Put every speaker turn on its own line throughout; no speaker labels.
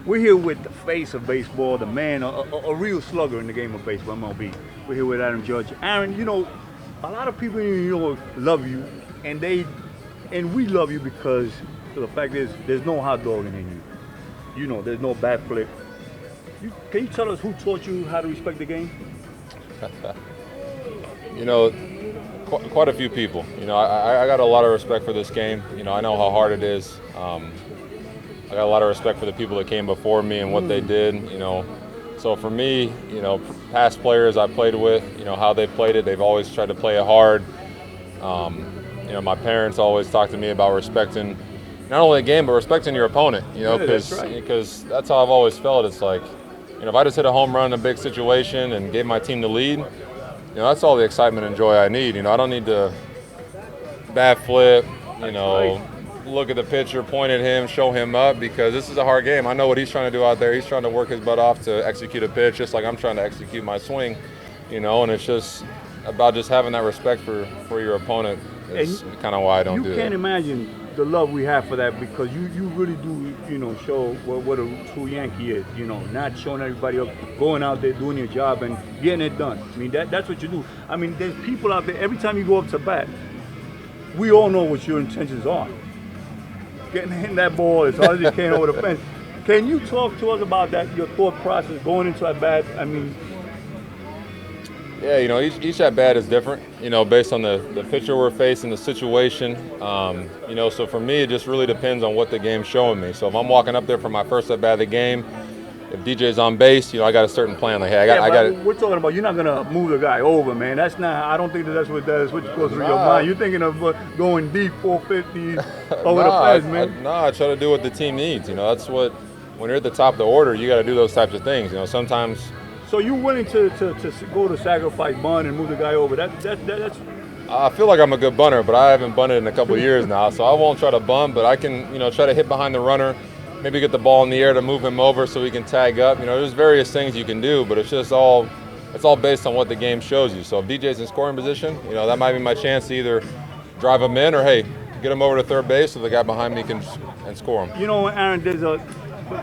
We're here with the face of baseball, the man, a real slugger in the game of baseball, MLB. We're here with Aaron Judge. Aaron, a lot of people in New York love you, and we love you because the fact is there's no hot dogging in you. There's no bat flip. Can you tell us who taught you how to respect the game?
Quite a few people. I got a lot of respect for this game. I know how hard it is. I got a lot of respect for the people that came before me and what they did. So for me, past players I played with, how they played it, they've always tried to play it hard. My parents always talked to me about respecting not only the game but respecting your opponent. Because that's how I've always felt. It's like, if I just hit a home run in a big situation and gave my team the lead, that's all the excitement and joy I need. I don't need to bat flip, look at the pitcher, point at him, show him up, because this is a hard game. I know what he's trying to do out there. He's trying to work his butt off to execute a pitch, just like I'm trying to execute my swing, and it's just about just having that respect for your opponent. Is kind of why I don't do it.
You can't imagine the love we have for that, because you really do, show what a true Yankee is, not showing everybody up, going out there, doing your job and getting it done. I mean, that's what you do. I mean, there's people out there, every time you go up to bat, we all know what your intentions are. Hitting that ball as hard as you can over the fence. Can you talk to us about that, your thought process going into at bat? I mean,
yeah, each at bat is different, based on the pitcher we're facing, the situation. So for me, it just really depends on what the game's showing me. So if I'm walking up there for my first at bat of the game, if DJ's on base, I got a certain plan. Like, hey, I got.
We're talking about you're not gonna move the guy over, man. That's not. I don't think that's what goes through your mind. You're thinking of going deep 450 over the fence, man.
I try to do what the team needs. That's what. When you're at the top of the order, you got to do those types of things. Sometimes.
So you're willing to go to sacrifice bunt and move the guy over? That's.
I feel like I'm a good bunter, but I haven't bunted in a couple of years now, so I won't try to bunt. But I can, try to hit behind the runner. Maybe get the ball in the air to move him over so he can tag up. There's various things you can do, but it's just all based on what the game shows you. So if DJ's in scoring position, that might be my chance to either drive him in or, hey, get him over to third base so the guy behind me can score him.
Aaron, there's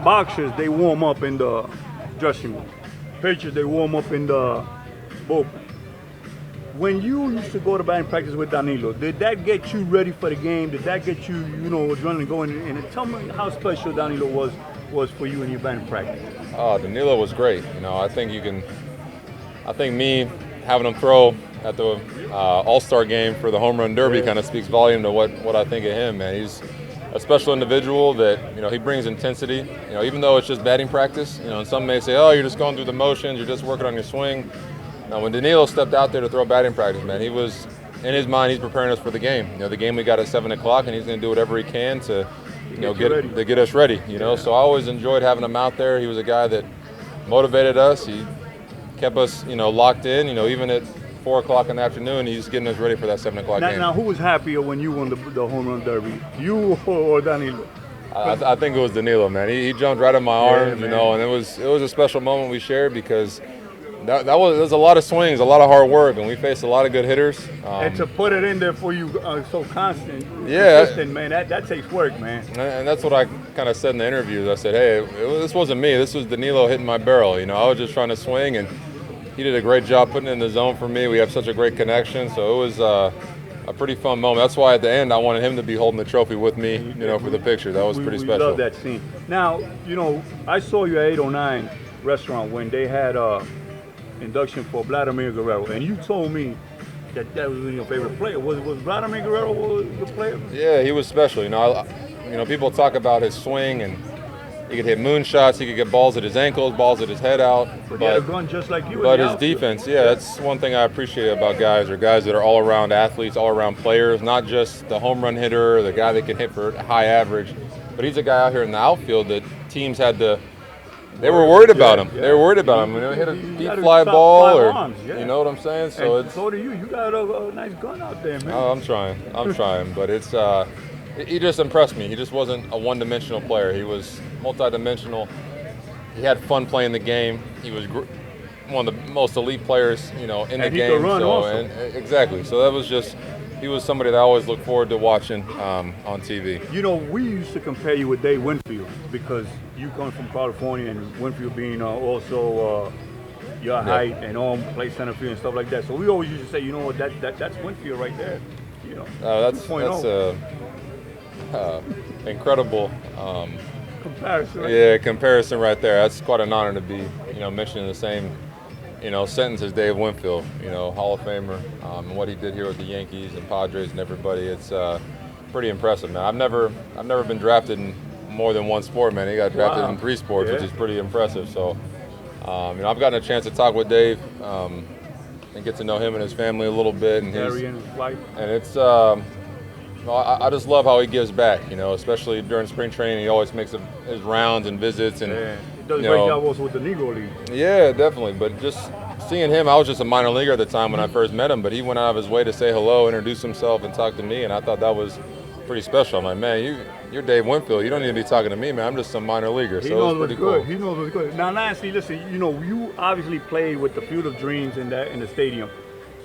boxers, they warm up in the dressing room. Pitchers, they warm up in the bullpen. When you used to go to batting practice with Danilo, did that get you ready for the game? Did that get you, adrenaline going? And tell me how special Danilo was for you in your batting practice.
Oh, Danilo was great. I think me having him throw at the All-Star game for the Home Run Derby kind of speaks volume to what I think of him, man. He's a special individual that, he brings intensity. Even though it's just batting practice, and some may say, oh, you're just going through the motions, you're just working on your swing. Now, when Danilo stepped out there to throw batting practice, man, he was, in his mind, he's preparing us for the game. The game we got at 7 o'clock, and he's going to do whatever he can to, get us ready. So I always enjoyed having him out there. He was a guy that motivated us. He kept us, locked in. Even at 4 o'clock in the afternoon, he's getting us ready for that 7 o'clock game.
Now, who was happier when you won the Home Run Derby, you or Danilo?
I think it was Danilo, man. He jumped right in my arms, and it was a special moment we shared because. There was a lot of swings, a lot of hard work, and we faced a lot of good hitters.
And to put it in there for you so consistent, man, that takes work, man.
And that's what I kind of said in the interviews. I said, hey, this wasn't me. This was Danilo hitting my barrel. I was just trying to swing, and he did a great job putting it in the zone for me. We have such a great connection, so it was a pretty fun moment. That's why at the end I wanted him to be holding the trophy with me, for the picture. That was pretty special.
We love that scene. Now, I saw you at 809 restaurant when they had induction for Vladimir Guerrero, and you told me that was your favorite player. Was Vladimir Guerrero your player?
Yeah, he was special. People talk about his swing, and he could hit moonshots. He could get balls at his ankles, balls at his head out.
But he had a gun just like you.
But his defense, that's one thing I appreciate about guys that are all-around athletes, all-around players, not just the home run hitter or the guy that can hit for high average. But he's a guy out here in the outfield that teams had to. They were worried about him. They were worried about him. He hit a deep fly ball, you know what I'm saying?
So do you. You got a nice gun out there, man.
Oh, I'm trying. But it's he just impressed me. He just wasn't a one-dimensional player. He was multi-dimensional. He had fun playing the game. He was one of the most elite players, in the game.
He could run also.
Exactly. So that was just he was somebody that I always looked forward to watching on TV.
You know, we used to compare you with Dave Winfield because you come from California and Winfield being also your height and all play center field and stuff like that. So we always used to say, you know what, that's Winfield right there. You know,
that's incredible.
Comparison. Right?
Yeah, comparison right there. That's quite an honor to be, mentioned in the same, sentence as Dave Winfield. Hall of Famer, and what he did here with the Yankees and Padres and everybody. It's pretty impressive, man. I've never been drafted in more than one sport, man. He got drafted in 3 sports, which is pretty impressive. So, I've gotten a chance to talk with Dave and get to know him and his family a little bit, and his
life.
And it's. I just love how he gives back, especially during spring training. He always makes his rounds and visits, and
he does a great job also with the Negro League.
Yeah, definitely. But just seeing him, I was just a minor leaguer at the time when I first met him, but he went out of his way to say hello, introduce himself, and talk to me, and I thought that was pretty special. I'm like, man, you're Dave Winfield. You don't need to be talking to me, man. I'm just some minor leaguer.
He
so
knows
it was pretty
what's good.
cool.
He knows what's good. Now, Nancy, listen, you obviously played with the Field of Dreams in the stadium.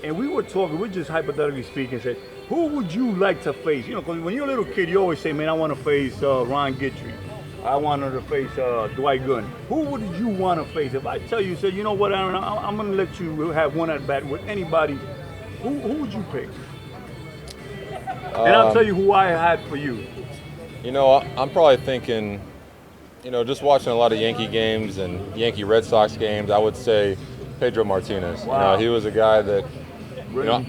And we were talking, we're just hypothetically speaking, said, who would you like to face? Because when you're a little kid, you always say, man, I want to face Ron Guidry. I wanted to face Dwight Gooden. Who would you want to face? If I tell you, said, you know what, Aaron, I'm going to let you have one at bat with anybody, who would you pick? And I'll tell you who I had for you.
I'm probably thinking, just watching a lot of Yankee games and Yankee Red Sox games, I would say Pedro Martinez.
Wow.
He was a guy that,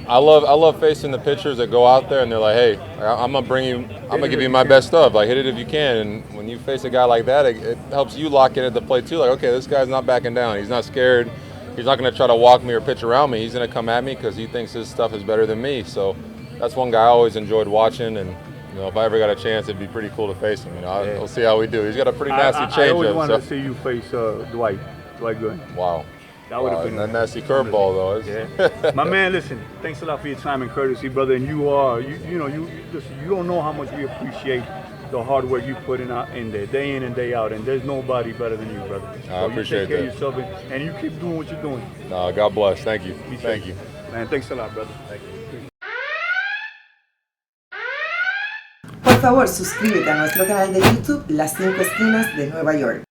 I love facing the pitchers that go out there and they're like, hey, I'm gonna give you my best stuff. Like, hit it if you can. And when you face a guy like that, it helps you lock in at the plate too. Like, okay, this guy's not backing down. He's not scared. He's not gonna try to walk me or pitch around me. He's gonna come at me because he thinks his stuff is better than me. So that's one guy I always enjoyed watching. And if I ever got a chance, it'd be pretty cool to face him. We'll see how we do. He's got a pretty nasty changeup.
I always wanted to see you face Dwight Gooden.
Wow.
That would have been
a nasty curveball, though.
Yeah. My man, listen, thanks a lot for your time and courtesy, brother. And you don't know how much we appreciate the hard work you put in there, day in and day out. And there's nobody better than you, brother. So
I appreciate
you take care
that.
of yourself and you keep doing what you're doing.
God bless. Thank you. Thank you.
Man, thanks a lot, brother. Thank you.
Por favor, suscríbete a nuestro canal de YouTube Las 5 Esquinas de Nueva York.